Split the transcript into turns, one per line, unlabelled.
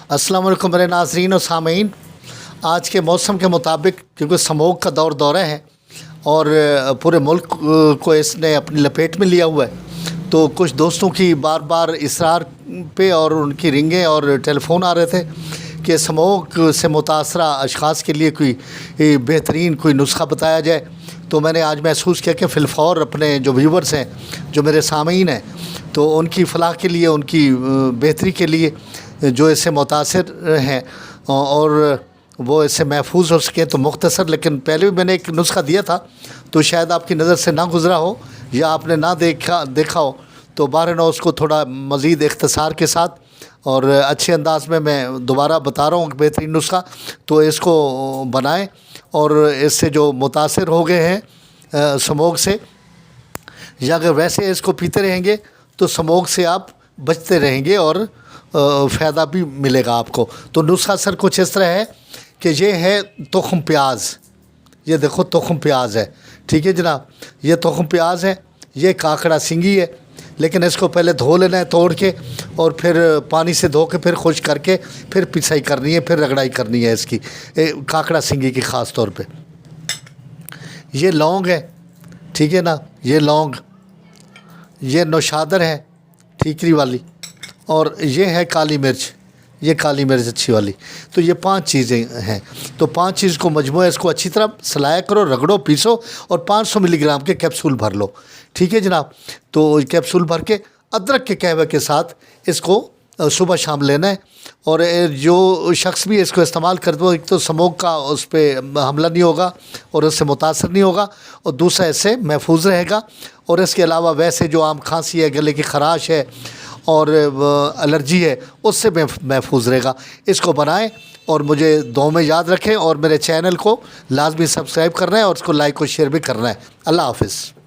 अस्सलाम वालेकुम मेरे नाज़रीन और सामीन। आज के मौसम के मुताबिक क्योंकि स्मोक का दौर है और पूरे मुल्क को इसने अपनी लपेट में लिया हुआ है, तो कुछ दोस्तों की बार बार इसरार पे और उनकी रिंगें और टेलीफ़ोन आ रहे थे कि स्मोक से मुतासरा अशख़ास के लिए कोई बेहतरीन कोई नुस्खा बताया जाए। तो मैंने आज महसूस किया कि फ़िलफ़ौर अपने जो व्यूवर्स हैं, जो मेरे सामीन हैं, तो उनकी फ़लाह के लिए, उनकी बेहतरी के लिए, जो इससे मुतासिर हैं और वो इससे महफूज हो सकें, तो मुख्तसर, लेकिन पहले भी मैंने एक नुस्खा दिया था तो शायद आपकी नज़र से ना गुज़रा हो या आपने ना देखा हो, तो बहरहाल उसको थोड़ा मज़ीद इख्तिसार के साथ और अच्छे अंदाज में मैं दोबारा बता रहा हूँ बेहतरीन नुस्खा। तो इसको बनाएं और इससे जो मुतासिर हो गए हैं स्मोक से, या अगर वैसे इसको पीते रहेंगे तो स्मोक से आप बचते रहेंगे और फ़ायदा भी मिलेगा आपको। तो नुस्खा सर कुछ इस तरह है कि ये है तुख्म प्याज। ये देखो तुख्म प्याज है, ठीक है जनाब, ये तुख्म प्याज है, ये काकड़ा सिंगी है, लेकिन इसको पहले धो लेना है तोड़ के, और फिर पानी से धो के फिर खुश करके फिर पिसाई करनी है, फिर रगड़ाई करनी है इसकी, काकड़ा सिंगी की ख़ास तौर पे। ये लौंग है, ठीक है ना, ये लौंग, ये नौशादर है ठीकरी वाली, और ये है काली मिर्च, ये काली मिर्च अच्छी वाली। तो ये 5 चीज़ें हैं। तो 5 चीज़ को मजमूआ इसको अच्छी तरह सलाया करो, रगड़ो, पीसो और 500 मिलीग्राम के कैप्सूल भर लो, ठीक है जनाब। तो कैप्सूल भर के अदरक के कहवे के साथ इसको सुबह शाम लेना है। और जो शख्स भी इसको इस्तेमाल कर दो, एक तो स्मोक का उस पर हमला नहीं होगा और उससे मुतासर नहीं होगा, और दूसरा इससे महफूज रहेगा। और इसके अलावा वैसे जो आम खांसी है, गले की खराश है और एलर्जी है, उससे महफूज रहेगा। इसको बनाएं और मुझे दुआ में याद रखें, और मेरे चैनल को लाजमी सब्सक्राइब करना है और उसको लाइक और शेयर भी करना है। अल्लाह हाफ़िज़।